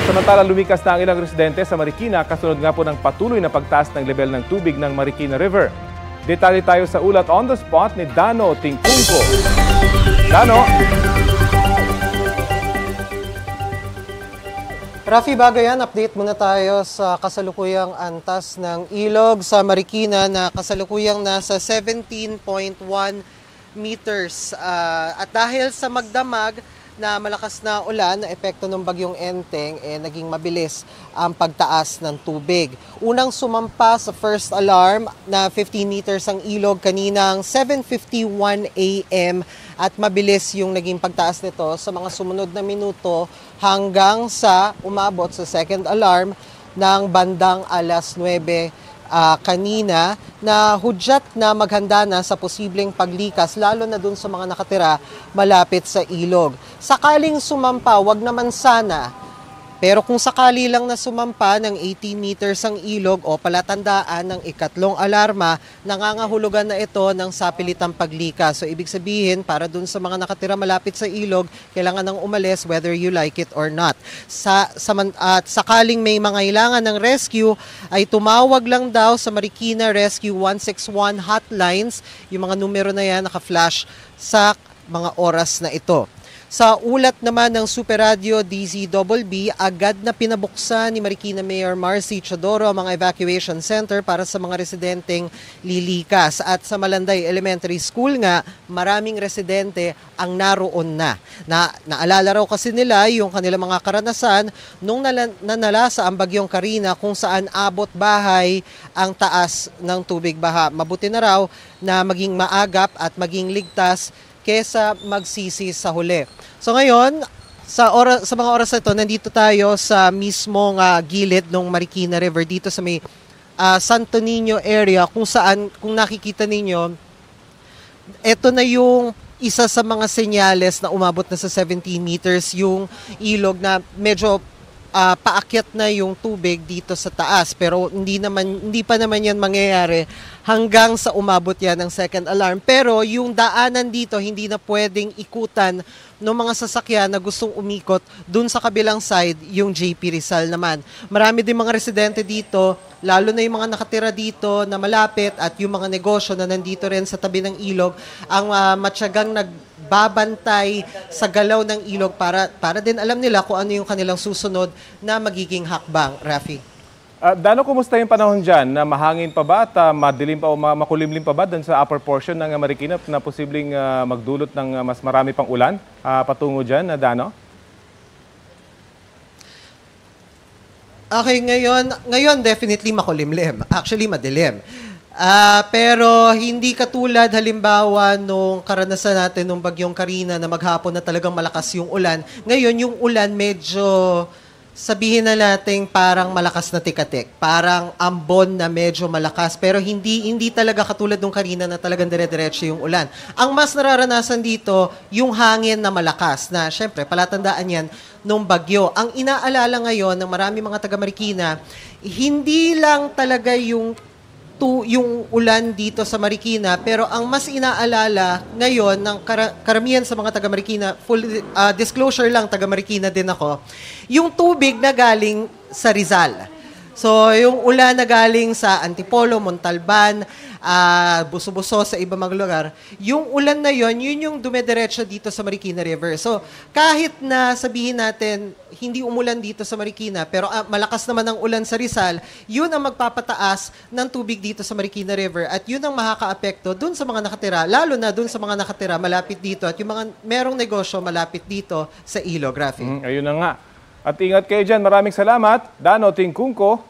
Samantala, lumikas na ang ilang residente sa Marikina kasunod nga po ng patuloy na pagtaas ng level ng tubig ng Marikina River. Detalye tayo sa ulat on the spot ni Dano Tingkungko. Dano? Rafi, bago yan, update muna tayo sa kasalukuyang antas ng ilog sa Marikina na kasalukuyang nasa 17.1 meters. At dahil sa magdamag na malakas na ulan na epekto ng bagyong Enteng, naging mabilis ang pagtaas ng tubig. Unang sumampa sa first alarm na 15 meters ang ilog kaninang 7:51 a.m. at mabilis yung naging pagtaas nito sa mga sumunod na minuto hanggang sa umabot sa second alarm ng bandang alas 9 kanina na hudyat na maghanda na sa posibleng paglikas lalo na dun sa mga nakatira malapit sa ilog. Sakaling sumampa, wag naman sana. Pero kung sakali lang na sumampa ng 18 meters ang ilog o palatandaan ng ikatlong alarma, nangangahulugan na ito ng sapilitang paglikas. So ibig sabihin, para dun sa mga nakatira malapit sa ilog, kailangan nang umalis whether you like it or not. At sakaling may mangailangan ng rescue, ay tumawag lang daw sa Marikina Rescue 161 hotlines. Yung mga numero na yan naka-flash sa mga oras na ito. Sa ulat naman ng Super Radio DZBB, agad na pinabuksan ni Marikina Mayor Marcy Chodoro ang mga evacuation center para sa mga residenteng lilikas. At sa Malanday Elementary School nga, maraming residente ang naroon na. Naalala raw kasi nila yung kanilang mga karanasan nung nanalasa ang bagyong Karina kung saan abot bahay ang taas ng tubig baha. Mabuti na raw na maging maagap at maging ligtas kesa magsisi sa huli. So ngayon, sa mga oras na ito, nandito tayo sa mismong gilid ng Marikina River, dito sa may Santo Niño area, kung saan, kung nakikita ninyo, ito na yung isa sa mga senyales na umabot na sa 17 meters, yung ilog na medyo paakyat na yung tubig dito sa taas, pero hindi pa naman yan mangyayari hanggang sa umabot yan ng second alarm. Pero yung daanan dito hindi na pwedeng ikutan ng mga sasakyan na gustong umikot dun sa kabilang side, yung JP Rizal naman. Marami din mga residente dito, lalo na yung mga nakatira dito na malapit at yung mga negosyo na nandito rin sa tabi ng ilog, ang matyagang nagbabantay sa galaw ng ilog para din alam nila kung ano yung kanilang susunod na magiging hakbang. Rafi. Dano, kumusta yung panahon dyan? Na mahangin pa ba at madilim pa o makulimlim pa ba dun sa upper portion ng Marikina na posibleng magdulot ng mas marami pang ulan patungo dyan, Dano? Okay, ngayon definitely makulimlim. Actually, madilim. Pero hindi katulad halimbawa nung karanasan natin nung bagyong Karina na maghapon na talagang malakas yung ulan. Ngayon, yung ulan medyo, sabihin na natin parang malakas na tikatik. Parang ambon na medyo malakas. Pero hindi talaga katulad nung Karina na talagang dire-diretso yung ulan. Ang mas nararanasan dito, yung hangin na malakas. Na syempre, palatandaan yan nung bagyo. Ang inaalala ngayon ng marami mga taga-Marikina, hindi lang talaga yung ulan dito sa Marikina, pero ang mas inaalala ngayon ng karamihan sa mga taga-Marikina, full disclosure lang, taga-Marikina din ako, yung tubig na galing sa Rizal. So, yung ulan na galing sa Antipolo, Montalban, Buso-Buso sa ibang mga lugar, yung ulan na yun yung dumediretso dito sa Marikina River. So, kahit na sabihin natin, hindi umulan dito sa Marikina, pero malakas naman ang ulan sa Rizal, yun ang magpapataas ng tubig dito sa Marikina River at yun ang makakaapekto dun sa mga nakatira, lalo na dun sa mga nakatira malapit dito at yung mga merong negosyo malapit dito sa ilog. Rafi. Ayun na nga. At ingat kayo dyan. Maraming salamat. Dano Tingkungko.